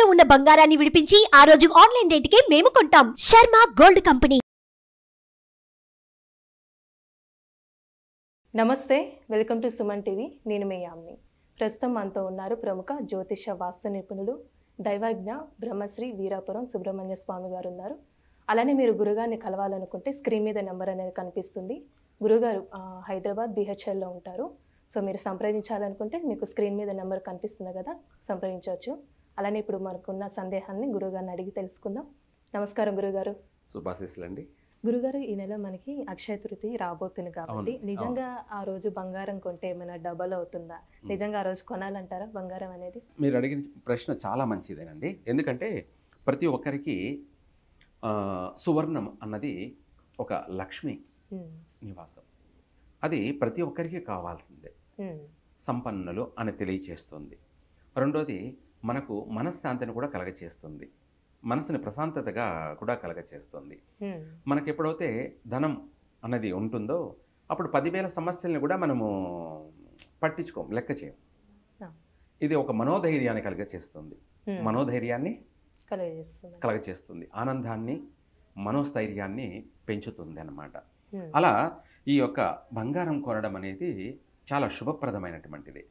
తాకట్టులో ఉన్న బంగారాన్ని విడిపించి ఆ రోజు ఆన్లైన్ రేటుకే మేము కొంటాం. Sharma gold company. నమస్తే, వెల్కమ్ టు సుమన్ టీవీ. నేను మీ యామ్ని. ప్రస్తుతం మనతో ఉన్నారు ప్రముఖ జ్యోతిష వాస్తు నిపుణులు దైవజ్ఞ బ్రహ్మశ్రీ వీరాపురం సుబ్రహ్మణ్య స్వామి గారు ఉన్నారు. అలానే మీరు గురుగారిని కలవాలనుకుంటే స్క్రీన్ మీద నెంబర్ అనేది కనిపిస్తుంది. గురుగారు హైదరాబాద్ బిహెచ్ఎల్లో ఉంటారు. సో మీరు సంప్రదించాలనుకుంటే మీకు స్క్రీన్ మీద నెంబర్ కనిపిస్తుంది కదా, సంప్రదించవచ్చు. అలానే ఇప్పుడు మనకున్న సందేహాన్ని గురుగారిని అడిగి తెలుసుకుందాం. నమస్కారం గురుగారు. శుభాశీస్సులండి. గురుగారు, ఈ నెల మనకి అక్షయ తృతీయ రాబోతుంది కాబట్టి నిజంగా ఆ రోజు బంగారం కొంటే ఏమైనా డబల్ అవుతుందా? నిజంగా ఆ రోజు కొనాలంటారా బంగారం అనేది? మీరు అడిగిన ప్రశ్న చాలా మంచిదేనండి. ఎందుకంటే ప్రతి ఒక్కరికి సువర్ణం అన్నది ఒక లక్ష్మి నివాసం. అది ప్రతి ఒక్కరికి కావాల్సిందే. సంపన్నులు అని తెలియచేస్తుంది. రెండోది, మనకు మనశ్శాంతిని కూడా కలగచేస్తుంది, మనసుని ప్రశాంతతగా కూడా కలగచేస్తుంది. మనకి ఎప్పుడైతే ధనం అన్నది ఉంటుందో అప్పుడు 10,000 సమస్యల్ని కూడా మనము పట్టించుకోం, లెక్క చేయం. ఇది ఒక మనోధైర్యాన్ని కలగచేస్తుంది, మనోధైర్యాన్ని కలగచేస్తుంది, ఆనందాన్ని, మనోస్థైర్యాన్ని పెంచుతుంది అన్నమాట. అలా ఈ యొక్క బంగారం కొనడం అనేది చాలా శుభప్రదమైనటువంటిది.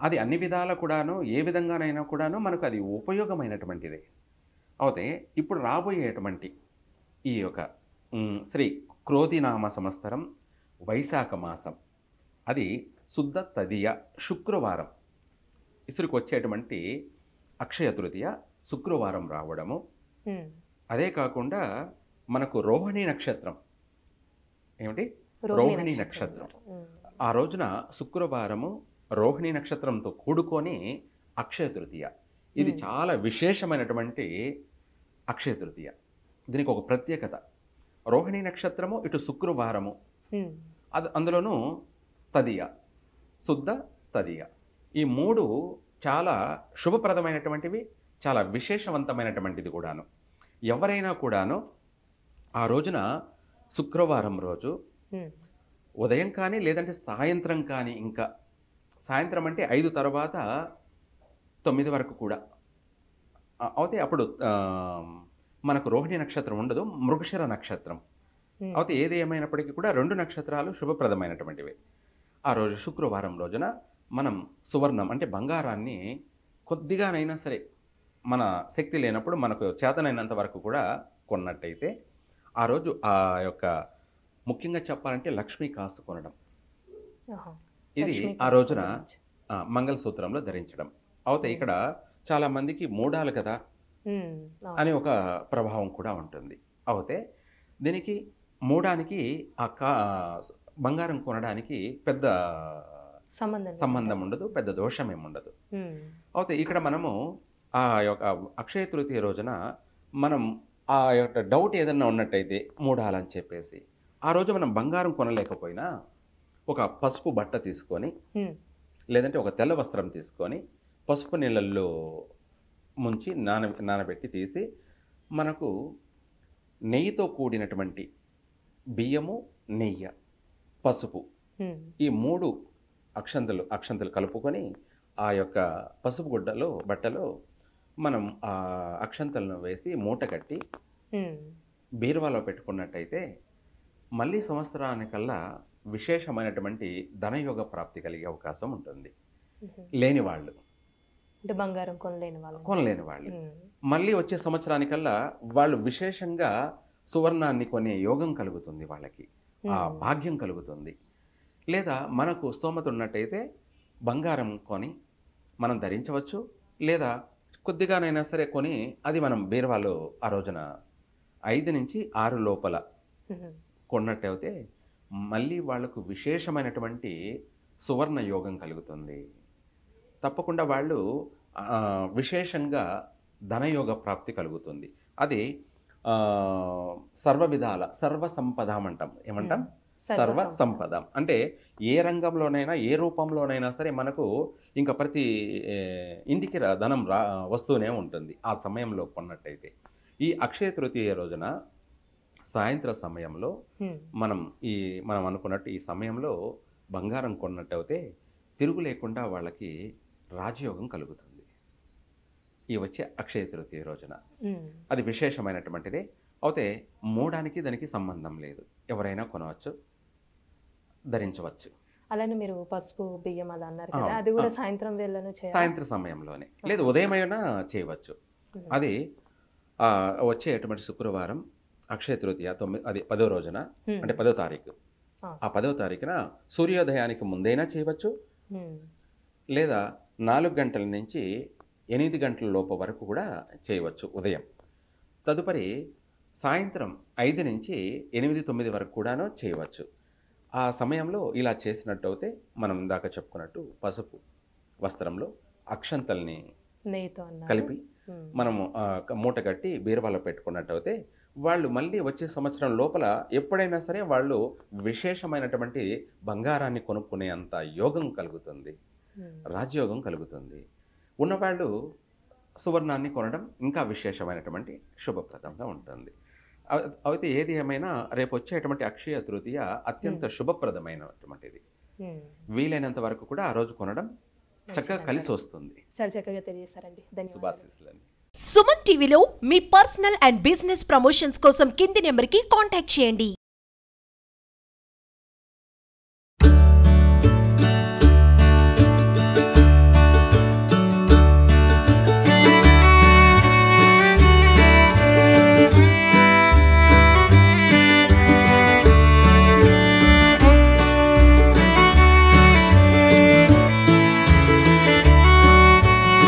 అది అన్ని విధాల కూడాను, ఏ విధంగానైనా కూడాను మనకు అది ఉపయోగమైనటువంటిది. అయితే ఇప్పుడు రాబోయేటువంటి ఈ యొక్క శ్రీ క్రోధినామ సంవత్సరం వైశాఖ మాసం, అది శుద్ధ తదియ శుక్రవారం ఇసురుకు వచ్చేటువంటి అక్షయ తృతీయ శుక్రవారం రావడము. అదే కాకుండా మనకు రోహిణీ నక్షత్రం, ఏమిటి రోహిణీ నక్షత్రం, ఆ రోజున శుక్రవారము రోహిణీ నక్షత్రంతో కూడుకొని అక్షయ తృతీయ. ఇది చాలా విశేషమైనటువంటి అక్షయ తృతీయ. దీనికి ఒక ప్రత్యేకత. రోహిణీ నక్షత్రము, ఇటు శుక్రవారము, అందులోనూ తదియ, శుద్ధ తదియ, ఈ మూడు చాలా శుభప్రదమైనటువంటివి, చాలా విశేషవంతమైనటువంటిది కూడాను. ఎవరైనా కూడాను ఆ రోజున శుక్రవారం రోజు ఉదయం కానీ లేదంటే సాయంత్రం కానీ, ఇంకా సాయంత్రం అంటే 5 తర్వాత 9 వరకు కూడా అయితే అప్పుడు మనకు రోహిణి నక్షత్రం ఉండదు, మృగశిర నక్షత్రం. అయితే ఏది ఏమైనప్పటికీ కూడా 2 నక్షత్రాలు శుభప్రదమైనటువంటివి. ఆ రోజు శుక్రవారం రోజున మనం సువర్ణం అంటే బంగారాన్ని కొద్దిగానైనా సరే మన శక్తి లేనప్పుడు మనకు చేతనైనంత వరకు కూడా కొన్నట్టయితే ఆ రోజు ఆ యొక్క ముఖ్యంగా చెప్పాలంటే లక్ష్మీ కాసు కొనడం, ఇది ఆ రోజున మంగళసూత్రంలో ధరించడం. అయితే ఇక్కడ చాలా మందికి మూడాలు కదా అని ఒక ప్రభావం కూడా ఉంటుంది. అయితే దీనికి మూడానికి ఆ బంగారం కొనడానికి పెద్ద సంబంధం ఉండదు, పెద్ద దోషం ఏముండదు. అయితే ఇక్కడ మనము ఆ యొక్క అక్షయ తృతీయ రోజున మనం ఆ యొక్క డౌట్ ఏదన్నా ఉన్నట్టయితే మూడాలని చెప్పేసి ఆ రోజు మనం బంగారం కొనలేకపోయినా ఒక పసుపు బట్ట తీసుకొని లేదంటే ఒక తెల్ల వస్త్రం తీసుకొని పసుపు నీళ్ళల్లో ముంచి నానబెట్టి తీసి మనకు నెయ్యితో కూడినటువంటి బియ్యము, నెయ్యి, పసుపు, ఈ 3 అక్షంతలు కలుపుకొని ఆ యొక్క పసుపు బట్టలో మనం ఆ అక్షంతలను వేసి మూట కట్టి బీరువాలో పెట్టుకున్నట్టయితే మళ్ళీ సంవత్సరానికల్లా విశేషమైనటువంటి ధనయోగ ప్రాప్తి కలిగే అవకాశం ఉంటుంది. లేని వాళ్ళు, బంగారం కొనలేని వాళ్ళు మళ్ళీ వచ్చే సంవత్సరానికల్లా వాళ్ళు విశేషంగా సువర్ణాన్ని కొనే యోగం కలుగుతుంది, వాళ్ళకి ఆ భాగ్యం కలుగుతుంది. లేదా మనకు స్తోమత ఉన్నట్టయితే బంగారం కొని మనం ధరించవచ్చు, లేదా కొద్దిగానైనా సరే కొని అది మనం బీరువాలో ఆ రోజున 5 నుంచి 6 లోపల కొన్నట్టయితే మళ్ళీ వాళ్లకు విశేషమైనటువంటి సువర్ణ యోగం కలుగుతుంది. తప్పకుండా వాళ్ళు విశేషంగా ధనయోగ ప్రాప్తి కలుగుతుంది. అది సర్వ విధాల సర్వ సంపదం అంటాం. ఏమంటాం? సర్వ సంపద అంటే ఏ రంగంలోనైనా ఏ రూపంలోనైనా సరే మనకు ఇంకా ప్రతి ఇంటికి ధనం వస్తూనే ఉంటుంది ఆ సమయంలో కొన్నట్టయితే. ఈ అక్షయ తృతీయ రోజున సాయంత్రం సమయంలో మనం అనుకున్నట్టు ఈ సమయంలో బంగారం కొన్నట్టయితే తిరుగు లేకుండా వాళ్ళకి రాజయోగం కలుగుతుంది. ఈ వచ్చే అక్షయ తృతీయ రోజున. ఉమ్. అది విశేషమైనటువంటిది. అయితే మూడానికి దానికి సంబంధం లేదు, ఎవరైనా కొనవచ్చు, ధరించవచ్చు. అలానే మీరు పసుపు బియ్యం అలా అన్నారు ఆ, కదా, అది కూడా ఆ. సాయంత్రం వేళలో చేయాలి. సాయంత్రం సమయంలోనే, లేదు ఉదయమైనా చేయవచ్చు. అది వచ్చేటువంటి శుక్రవారం అక్షయ తృతీయ అది 10వ రోజున, అంటే 10వ తారీఖు. ఆ 10వ తారీఖున సూర్యోదయానికి ముందైనా చేయవచ్చు, లేదా 4 గంటల నుంచి 8 గంటల లోపు వరకు కూడా చేయవచ్చు ఉదయం. తదుపరి సాయంత్రం 5 నుంచి 8, 9 వరకు కూడాను చేయవచ్చు. ఆ సమయంలో ఇలా చేసినట్టు అయితే మనం ఇందాక చెప్పుకున్నట్టు పసుపు వస్త్రంలో అక్షంతల్ని నెయ్యితో అన్నారు. కలిపి మనము మూట కట్టి బీరువాలో పెట్టుకున్నట్టు అయితే వాళ్ళు మళ్ళీ వచ్చే సంవత్సరం లోపల ఎప్పుడైనా సరే వాళ్ళు విశేషమైనటువంటి బంగారాన్ని కొనుక్కునే అంత యోగం కలుగుతుంది, రాజయోగం కలుగుతుంది. ఉన్నవాళ్ళు సువర్ణాన్ని కొనడం ఇంకా విశేషమైనటువంటి శుభప్రదంగా ఉంటుంది. అయితే ఏది ఏమైనా రేపు వచ్చేటువంటి అక్షయ తృతీయ అత్యంత శుభప్రదమైనటువంటిది. వీలైనంత వరకు కూడా ఆ రోజు కొనడం చక్కగా కలిసి వస్తుంది. చాలా చక్కగా తెలియజేశారండి, ధన్యవాదాలు. శుభాశీస్సులండి. సుమన్ టీవీలో మీ పర్సనల్ అండ్ బిజినెస్ ప్రమోషన్స్ కోసం కింది నెంబర్కి కాంటాక్ట్ చేయండి.